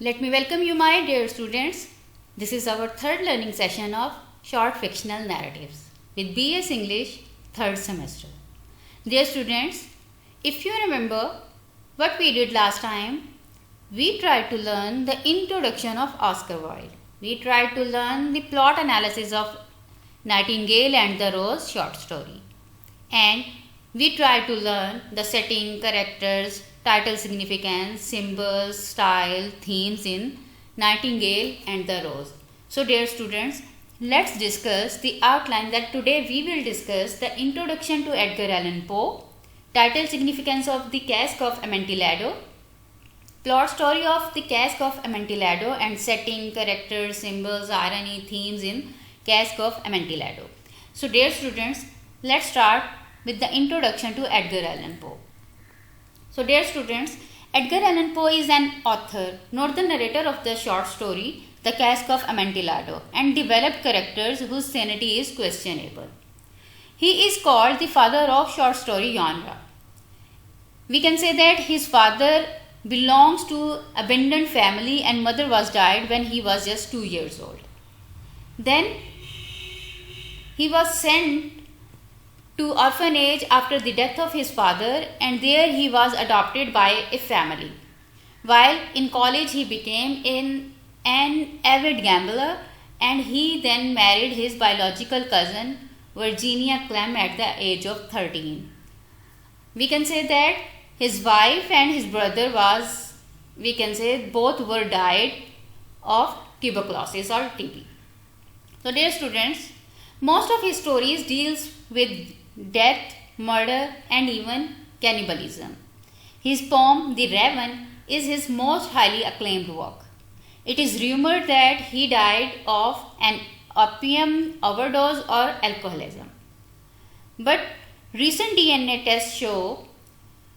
Let me welcome you, my dear students. This is our third learning session of short fictional narratives with BS English third semester. Dear students, if you remember what we did last time, we tried to learn the introduction of Oscar Wilde. We tried to learn the plot analysis of Nightingale and the Rose short story. And we tried to learn the setting, characters, title significance, symbols, style, themes in Nightingale and the Rose. So dear students, let's discuss the outline that today we will discuss the introduction to Edgar Allan Poe, title significance of the Cask of Amontillado, plot story of the Cask of Amontillado and setting, characters, symbols, irony, themes in Cask of Amontillado. So dear students, let's start with the introduction to Edgar Allan Poe. So dear students, Edgar Allan Poe is an author, not the narrator of the short story The Cask of Amontillado, and developed characters whose sanity is questionable. He is called the father of short story genre. We can say that his father belongs to abandoned family and mother was died when he was just 2 years old. Then he was sent to orphanage after the death of his father, and there he was adopted by a family. While in college he became an avid gambler, and he then married his biological cousin Virginia Clem at the age of 13. We can say that his wife and his brother both were died of tuberculosis or TB. So dear students, most of his stories deals with death, murder and even cannibalism. His poem The Raven is his most highly acclaimed work. It is rumored that he died of an opium overdose or alcoholism. But recent DNA tests show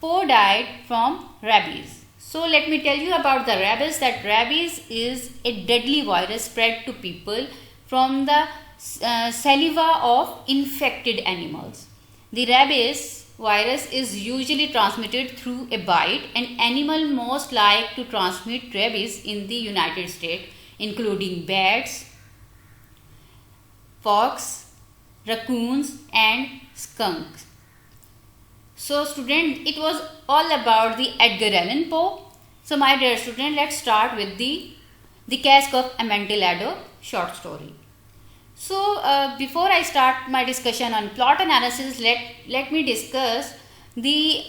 Poe died from rabies. So let me tell you about the rabies, that rabies is a deadly virus spread to people from the saliva of infected animals. The rabies virus is usually transmitted through a bite, and animals most like to transmit rabies in the United States, including bats, fox, raccoons and skunks. So student, it was all about the Edgar Allan Poe. So my dear student, let's start with the Cask of Amontillado short story. So before I start my discussion on plot analysis, let me discuss the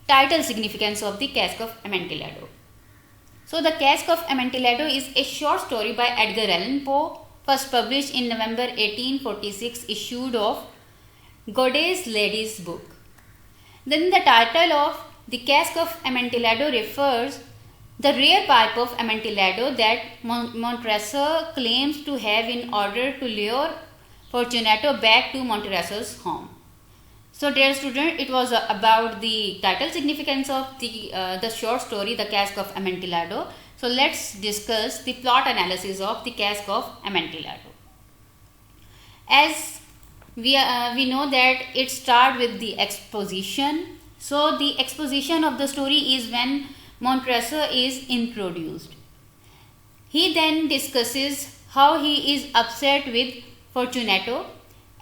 title significance of the Cask of Amontillado. So the Cask of Amontillado is a short story by Edgar Allan Poe, first published in November 1846, issued of Godey's Lady's Book. Then the title of the Cask of Amontillado refers the rare pipe of Amontillado that Montresor claims to have in order to lure Fortunato back to Montresor's home. So dear student, it was about the title significance of the short story The Cask of Amontillado. So let's discuss the plot analysis of The Cask of Amontillado. As we know that it starts with the exposition. So the exposition of the story is when Montresor is introduced. He then discusses how he is upset with Fortunato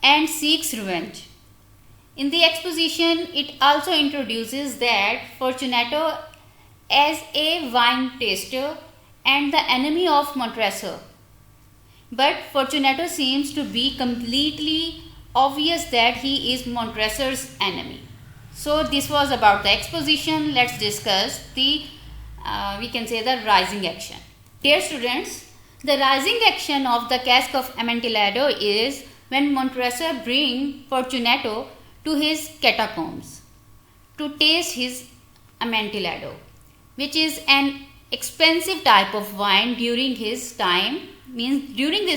and seeks revenge. In the exposition, it also introduces that Fortunato as a wine taster and the enemy of Montresor. But Fortunato seems to be completely obvious that he is Montresor's enemy. So this was about the exposition. Let's discuss the rising action. Dear students, the rising action of the Cask of Amontillado is when Montresor brings Fortunato to his catacombs to taste his Amontillado, which is an expensive type of wine during his time. During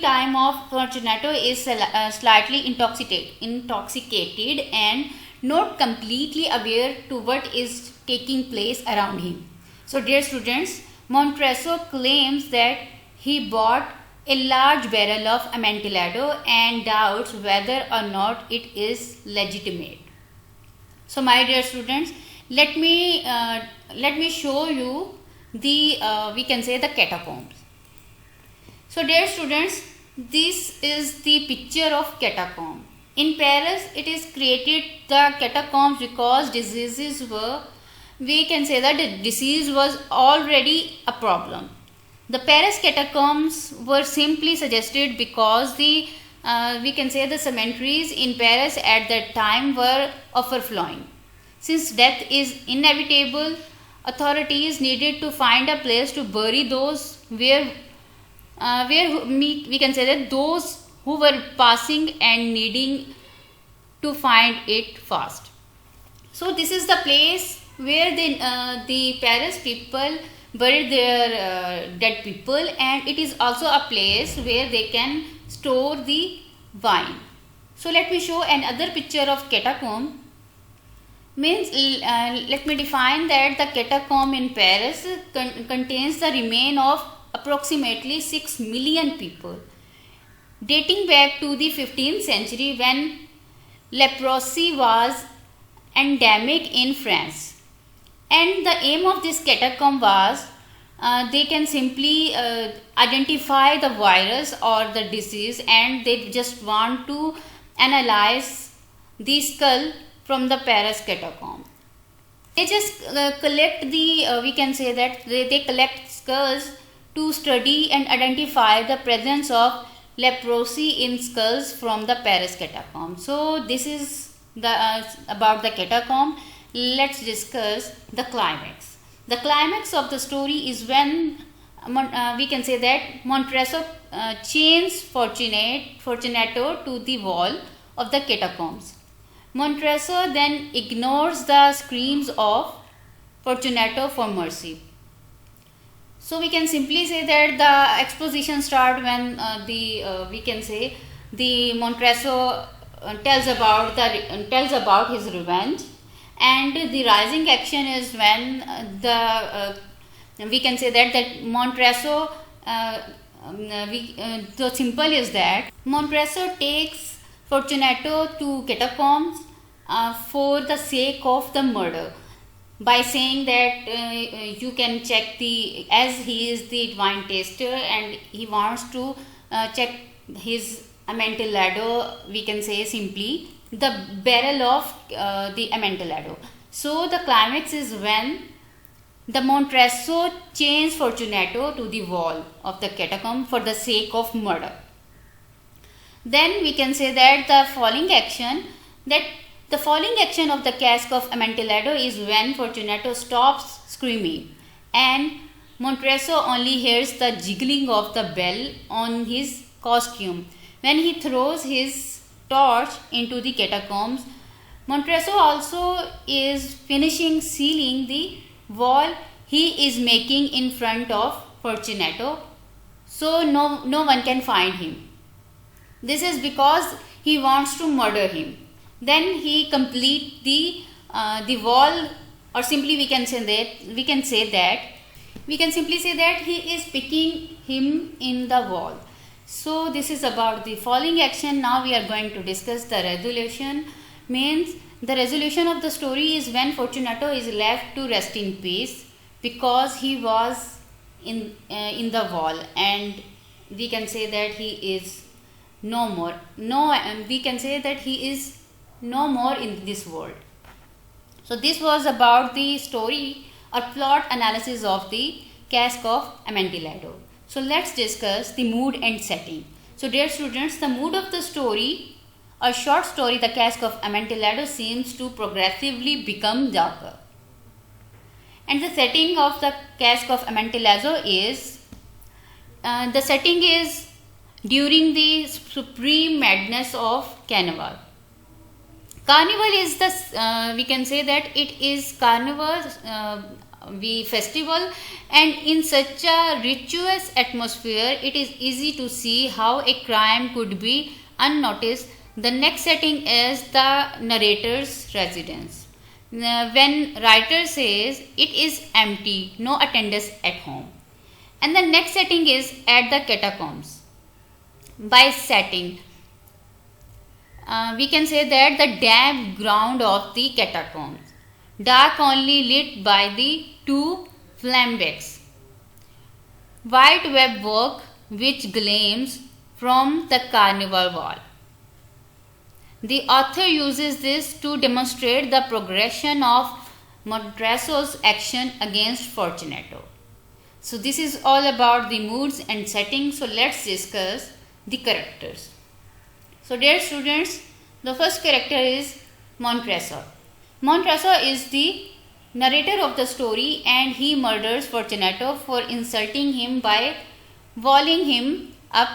time of Fortunato is slightly intoxicated and not completely aware to what is taking place around him. So dear students, Montresor claims that he bought a large barrel of Amontillado and doubts whether or not it is legitimate. So my dear students, let me show you the we can say the catacombs. So dear students, this is the picture of catacomb. In Paris, it is created the catacombs because diseases were, we can say that the disease was already a problem. The Paris catacombs were simply suggested because the we can say the cemeteries in Paris at that time were overflowing. Since death is inevitable, authorities needed to find a place to bury those where we can say that those who were passing and needing to find it fast. So this is the place where the Paris people buried their dead people, and it is also a place where they can store the wine. So let me show another picture of catacomb. Means let me define that the catacomb in Paris contains the remain of approximately 6 million people, dating back to the 15th century when leprosy was endemic in France. And the aim of this catacomb was they can simply identify the virus or the disease, and they just want to analyze the skull from the Paris catacomb. They just collect the we can say that they collect skulls to study and identify the presence of leprosy in skulls from the Paris catacomb. So this is the about the catacomb. Let's discuss the climax. The climax of the story is when we can say that Montresor chains Fortunato to the wall of the catacombs. Montresor then ignores the screams of Fortunato for mercy. So we can simply say that the exposition starts when we can say the Montresor tells about his revenge, and the rising action is when we can say that Montresor the simple is that Montresor takes Fortunato to catacombs for the sake of the murder, by saying that you can check as he is the wine taster and he wants to check his Amontillado, we can say simply the barrel of the Amontillado. So the climax is when the Montresor chains Fortunato to the wall of the catacomb for the sake of murder. Then we can say that the falling action of the cask of Amontillado is when Fortunato stops screaming and Montresor only hears the jiggling of the bell on his costume. When he throws his torch into the catacombs, Montresor also is finishing sealing the wall he is making in front of Fortunato, so no one can find him. This is because he wants to murder him. Then he complete the wall, or simply we can simply say that he is picking him in the wall. So this is about the falling action. Now we are going to discuss the resolution. Means the resolution of the story is when Fortunato is left to rest in peace because he was in the wall, and we can say that he is no more. We can say that he is no more in this world. So this was about the story or plot analysis of the cask of Amontillado. So let's discuss the mood and setting. So dear students, the mood of the story, a short story, The Cask of Amontillado, seems to progressively become darker. And the setting of The Cask of Amontillado is, the setting is during the supreme madness of Carnival. Carnival is the, we can say that it is Carnival festival, and in such a rituous atmosphere, it is easy to see how a crime could be unnoticed. The next setting is the narrator's residence. When writer says it is empty, no attendance at home. And the next setting is at the catacombs. By setting, we can say that the damp ground of the catacombs. dark only lit by the two flambeaux. White web work which gleams from the carnival wall. The author uses this to demonstrate the progression of Montresor's action against Fortunato. So this is all about the moods and settings. So let's discuss the characters. So dear students, the first character is Montresor. Montresor is the narrator of the story, and he murders Fortunato for insulting him by walling him up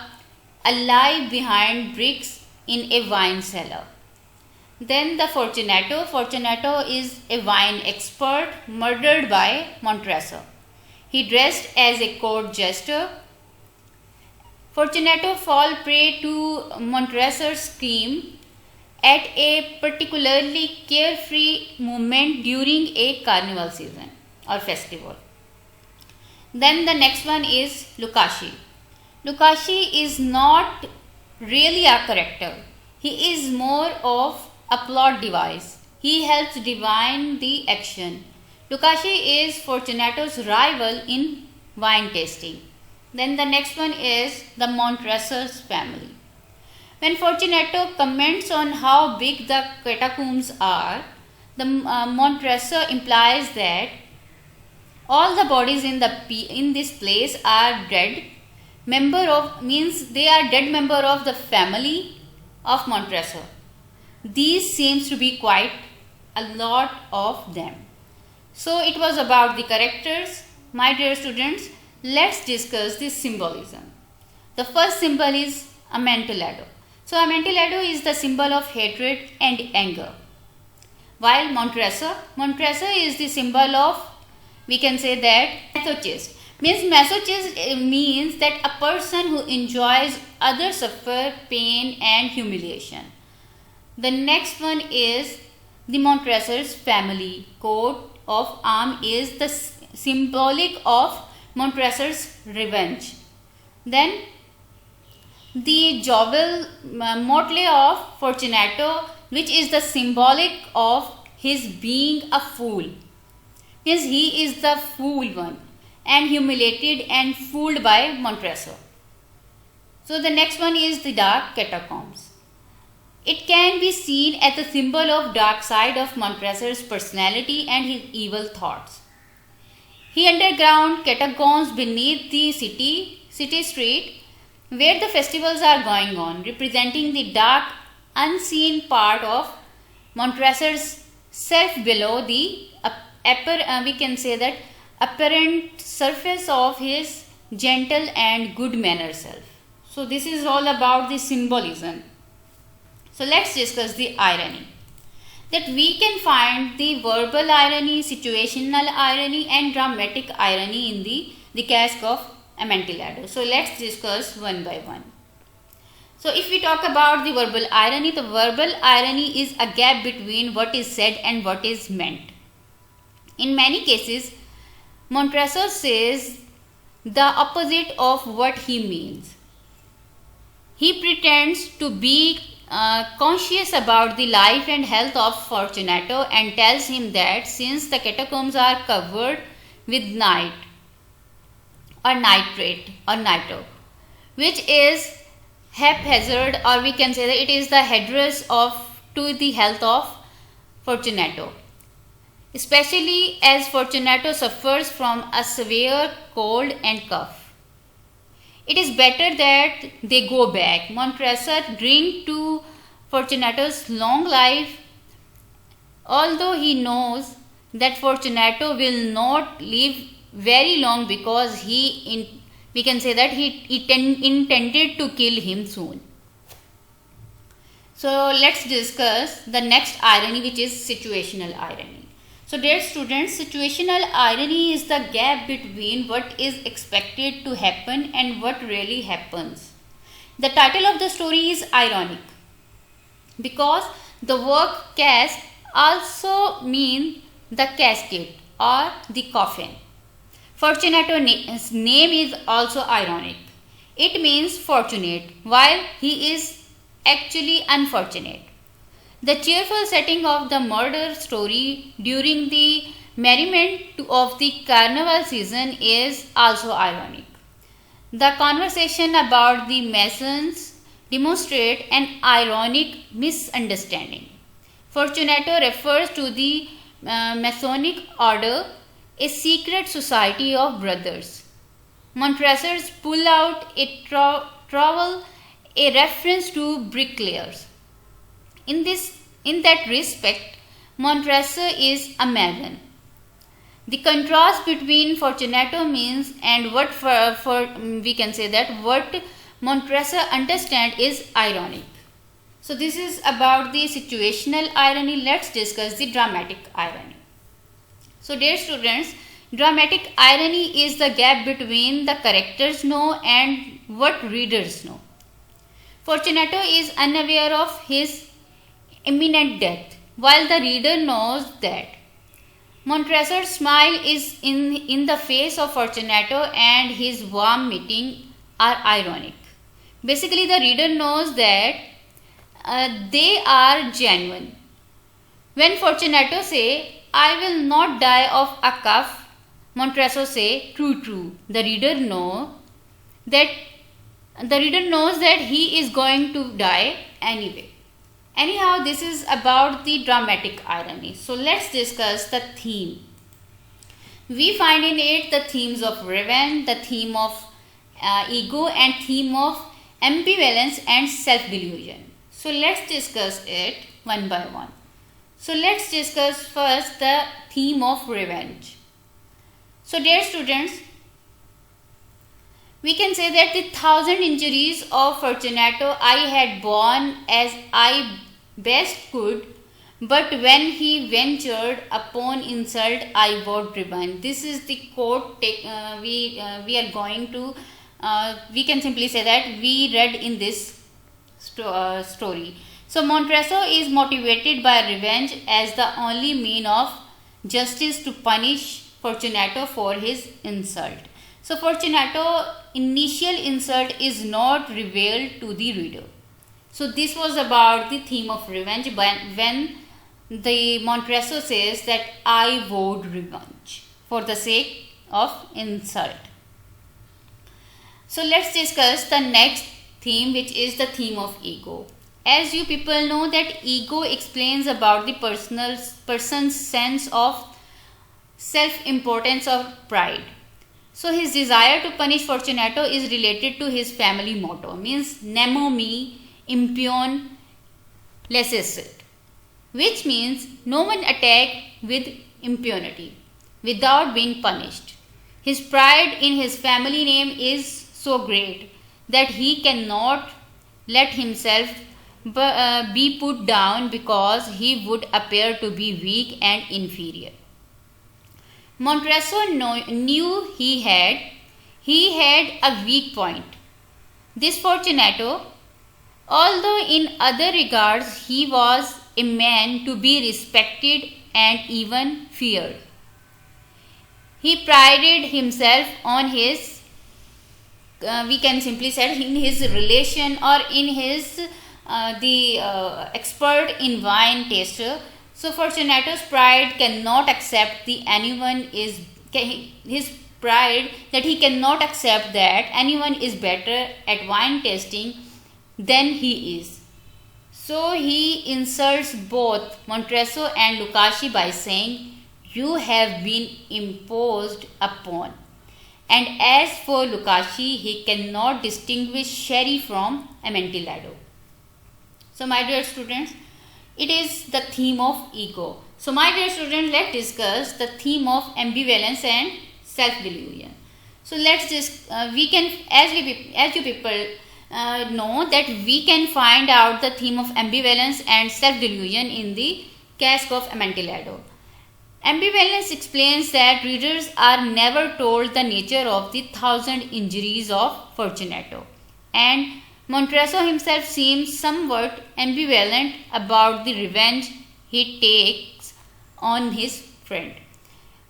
alive behind bricks in a wine cellar. Then the Fortunato is a wine expert murdered by Montresor. He dressed as a court jester. Fortunato fall prey to Montresor's scheme at a particularly carefree moment during a carnival season or festival. Then the next one is Lucaci. Lucaci is not really a character. He is more of a plot device. He helps divine the action. Lucaci is Fortunato's rival in wine tasting. Then the next one is the Montresor's family. When Fortunato comments on how big the catacombs are, the Montresor implies that all the bodies in this place are dead. Means they are dead member of the family of Montresor. These seems to be quite a lot of them. So it was about the characters. My dear students, let's discuss the symbolism. The first symbol is Amontillado. So Amontillado is the symbol of hatred and anger. While Montresor is the symbol of, we can say that, masochist. Masochist means that a person who enjoys others suffer pain and humiliation. The next one is the Montresor's family. Coat of arms is the symbolic of Montresor's revenge. Then the jovial motley of Fortunato, which is the symbolic of his being a fool. Means he is the fool one and humiliated and fooled by Montresor. So the next one is the dark catacombs. It can be seen as the symbol of dark side of Montresor's personality and his evil thoughts. He underground catacombs beneath the city street where the festivals are going on, representing the dark, unseen part of Montresor's self below the we can say that apparent surface of his gentle and good manner self. So this is all about the symbolism. So let's discuss the irony. That we can find the verbal irony, situational irony and dramatic irony in the cask of Amontillado. So let's discuss one by one. So if we talk about the verbal irony is a gap between what is said and what is meant. In many cases, Montresor says the opposite of what he means. He pretends to be conscious about the life and health of Fortunato and tells him that since the catacombs are covered with night or nitrate or nitro, which is haphazard, or we can say that it is the headrest to the health of Fortunato, especially as Fortunato suffers from a severe cold and cough. It is better that they go back. Montresor drink to Fortunato's long life, although he knows that Fortunato will not live very long because we can say that he intended to kill him soon. So let's discuss the next irony, which is situational irony. So dear students, situational irony is the gap between what is expected to happen and what really happens. The title of the story is ironic because the word cask also means the casket or the coffin. Fortunato's name is also ironic. It means fortunate while he is actually unfortunate. The cheerful setting of the murder story during the merriment of the carnival season is also ironic. The conversation about the Masons demonstrate an ironic misunderstanding. Fortunato refers to the Masonic order, a secret society of brothers. Montresors pull out a trowel, a reference to bricklayers. In that respect, Montresor is a Mason. The contrast between Fortunato means and what we can say that what Montresor understand is ironic. So this is about the situational irony. Let's discuss the dramatic irony. So dear students, dramatic irony is the gap between the characters know and what readers know. Fortunato is unaware of his imminent death, while the reader knows that. Montresor's smile is in the face of Fortunato and his warm meeting are ironic. Basically, the reader knows that they are genuine. When Fortunato say, "I will not die of a cough," Montresor say, "True, true." The reader knows that he is going to die anyway. Anyhow, this is about the dramatic irony. So let's discuss the theme. We find in it the themes of revenge, the theme of ego, and theme of ambivalence and self-delusion. So let's discuss it one by one. So let's discuss first the theme of revenge. So dear students, we can say that the 1,000 injuries of Fortunato I had borne as I best could, but when he ventured upon insult, I vowed revenge. This is the quote we are going to, we can simply say that we read in this story. So Montresor is motivated by revenge as the only mean of justice to punish Fortunato for his insult. So Fortunato initial insult is not revealed to the reader. So this was about the theme of revenge when the Montresor says that I vowed revenge for the sake of insult. So let's discuss the next theme, which is the theme of ego. As you people know that ego explains about the person's sense of self-importance or pride. So his desire to punish Fortunato is related to his family motto, means nemo me impune licet, which means no one attack with impunity without being punished. His pride in his family name is so great that he cannot let himself be put down because he would appear to be weak and inferior. Montresor knew he had a weak point. This Fortunato, although in other regards he was a man to be respected and even feared, he prided himself on his, we can simply say, in his relation or in his expert in wine taster. So Fortunato's pride cannot accept his pride that he cannot accept that anyone is better at wine tasting than he is. So he insults both Montresor and Lucaci by saying, "You have been imposed upon." And as for Lucaci, he cannot distinguish sherry from Amontillado. So my dear students, it is the theme of ego. So my dear students, let's discuss the theme of ambivalence and self-delusion. So let's just, we can, as you people know that we can find out the theme of ambivalence and self-delusion in the Cask of Amontillado. Ambivalence explains that readers are never told the nature of the 1,000 injuries of Fortunato, and Montresor himself seems somewhat ambivalent about the revenge he takes on his friend.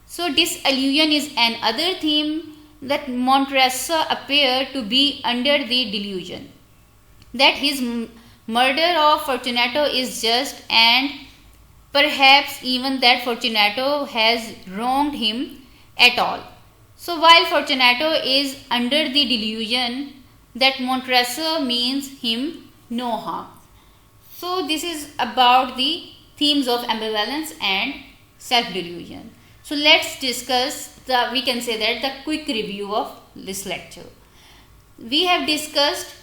So disillusion is another theme that Montresor appeared to be under the delusion that his murder of Fortunato is just, and perhaps even that Fortunato has wronged him at all. So while Fortunato is under the delusion that Montresor means him no harm. So this is about the themes of ambivalence and self-delusion. So let's discuss we can say that the quick review of this lecture. We have discussed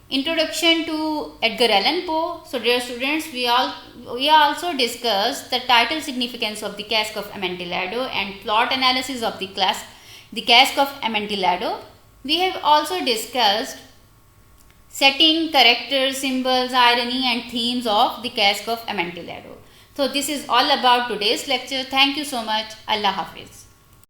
introduction to Edgar Allan Poe. So dear students, we also discussed the title significance of the Cask of Amontillado and plot analysis of the Cask of Amontillado. We have also discussed setting, characters, symbols, irony and themes of the Cask of Amontillado. So this is all about today's lecture. Thank you so much. Allah Hafiz.